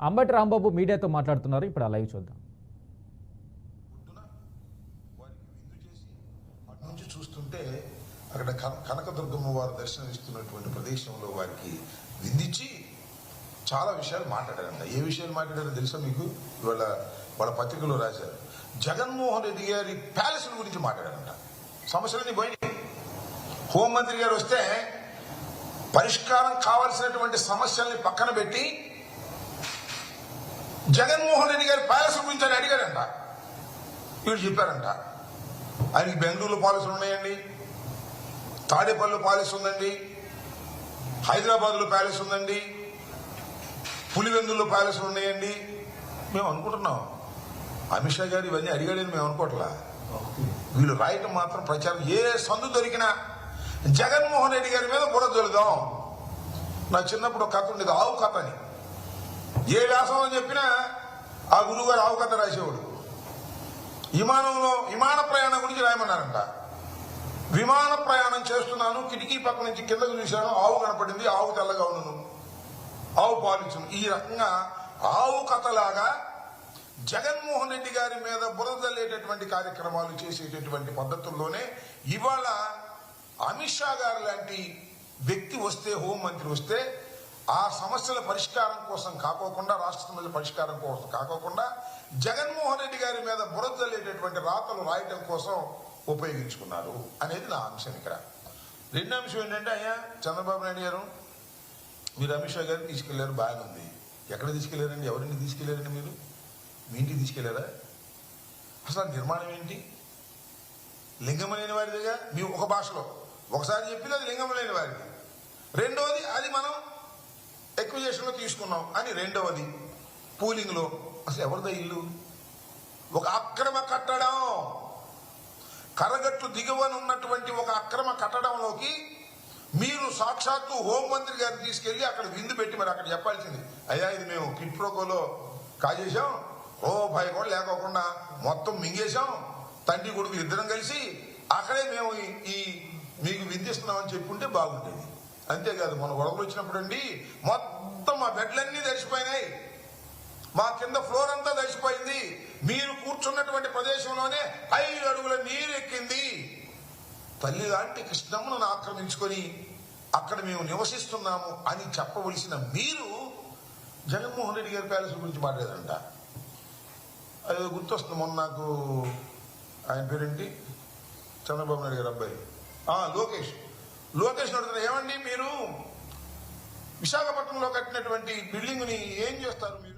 అంబటి రాంబాబు మీడియాతో మాట్లాడుతున్నారు. ఇప్పుడు ఆ లైవ్ చూద్దాం. నుంచి చూస్తుంటే అక్కడ కనకదుర్గమ్మ వారు దర్శనం ఇస్తున్నటువంటి ప్రదేశంలో వారికి విందించి చాలా విషయాలు మాట్లాడారంట. ఏ విషయాలు మాట్లాడారో తెలుసా మీకు? ఇవాళ వాళ్ళ పత్రికలో రాశారు. జగన్మోహన్ రెడ్డి గారి ప్యాలెస్ గురించి మాట్లాడారంట. సమస్యలన్నీ పోయినాయి. హోంమంత్రి గారు వస్తే పరిష్కారం కావాల్సినటువంటి సమస్యల్ని పక్కన పెట్టి జగన్మోహన్ రెడ్డి గారి ప్యాలెస్ గురించి అని అడిగారంట. వీళ్ళు చెప్పారంట, ఆయనకి బెంగళూరులో పాలసీలు ఉన్నాయండి, తాడేపల్లిలో పాలసీ ఉందండి, హైదరాబాద్లో ప్యాలెస్ ఉందండి, పులివెందుల్లో ప్యాలెస్లు ఉన్నాయండి. మేము అనుకుంటున్నాం అమిత్ షా గారు ఇవన్నీ అడిగాడని మేము అనుకోవట్లా. వీళ్ళు రాయటం మాత్రం ప్రచారం. ఏ సందు దొరికినా జగన్మోహన్ రెడ్డి గారి మీద బుర్ర జల్లుదాం. నా చిన్నప్పుడు ఒక కథ ఉండేది, ఆవు కథ అని. ఏ వ్యాసంలో చెప్పినా ఆ గురువు గారు ఆవు కథ రాసేవాడు. విమాన ప్రయాణం గురించి రాయమన్నారంట. విమాన ప్రయాణం చేస్తున్నాను, కిటికీ పక్క నుంచి కిందకు చూశాను, ఆవు కనపడింది, ఆవు తెల్లగా ఉన్నాను, ఆవు పాలించును. ఈ రకంగా ఆవు కథలాగా జగన్మోహన్ రెడ్డి గారి మీద బురదల్లేటటువంటి కార్యక్రమాలు చేసేటటువంటి పద్ధతుల్లోనే ఇవాళ అమిత్ షా గారు లాంటి వ్యక్తి వస్తే, హోంమంత్రి వస్తే, ఆ సమస్యల పరిష్కారం కోసం కాకోకుండా, రాష్ట్ర సమస్యల పరిష్కారం కోసం కాకోకుండా జగన్మోహన్ రెడ్డి గారి మీద బురదల్లేటటువంటి రాతలు రాయటం కోసం ఉపయోగించుకున్నారు అనేది నా అంశం. ఇక్కడ రెండో అంశం ఏంటంటే, అయ్యా చంద్రబాబు నాయుడు గారు మీరు అమిత్ షా గారిని తీసుకెళ్లారు, బాగానే ఉంది. ఎక్కడ తీసుకెళ్లారండి? ఎవరిని తీసుకెళ్లారండి? మీరు మీ ఇంటికి తీసుకెళ్లారా? అసలు నిర్మాణం ఏంటి? లింగం లేని వారిదిగా మీ ఒక భాషలో ఒకసారి చెప్పింది అది లింగం లేని వారిది. రెండవది అది మనం ఎక్విజేషన్లో తీసుకున్నాం అని రెండవది. పూలింగ్లో అసలు ఎవరిదా ఇల్లు? ఒక అక్రమ కట్టడం, కరగట్లు దిగువన ఉన్నటువంటి ఒక అక్రమ కట్టడంలోకి మీరు సాక్షాత్తు హోంమంత్రి గారిని తీసుకెళ్లి అక్కడ విందు పెట్టి మరి అక్కడ చెప్పాల్సింది, అయ్యా ఇది మేము కిట్ ప్రోకోలో కాజేశాం, ఓ భయ కూడా లేకోకుండా మొత్తం మింగేశాం, తండ్రి కొడుకు ఇద్దరం కలిసి అక్కడే మేము ఈ మీకు విందిస్తున్నామని చెప్పుంటే బాగుండేది. అంతేకాదు, మన గొడవలు వచ్చినప్పుడు అండి మొత్తం మా బెడ్లన్నీ తడిసిపోయినాయి, మా కింద ఫ్లోర్ అంతా తడిసిపోయింది, మీరు కూర్చున్నటువంటి ప్రదేశంలోనే 5 అడుగుల నీరు ఎక్కింది, తల్లి లాంటి కృష్ణమ్మను ఆక్రమించుకొని అక్కడ మేము నివసిస్తున్నాము అని చెప్పవలసిన మీరు జగన్మోహన్ రెడ్డి గారి ప్యాలెస్ గురించి మాట్లాడారంట. అది గుర్తొస్తుంది, మొన్న నాకు ఆయన పేరేంటి, చంద్రబాబు నాయుడు గారు అబ్బాయి లోకేష్ అడుగుతున్నారు, ఏమండి మీరు విశాఖపట్నంలో కట్టినటువంటి బిల్డింగ్ని ఏం చేస్తారు మీరు?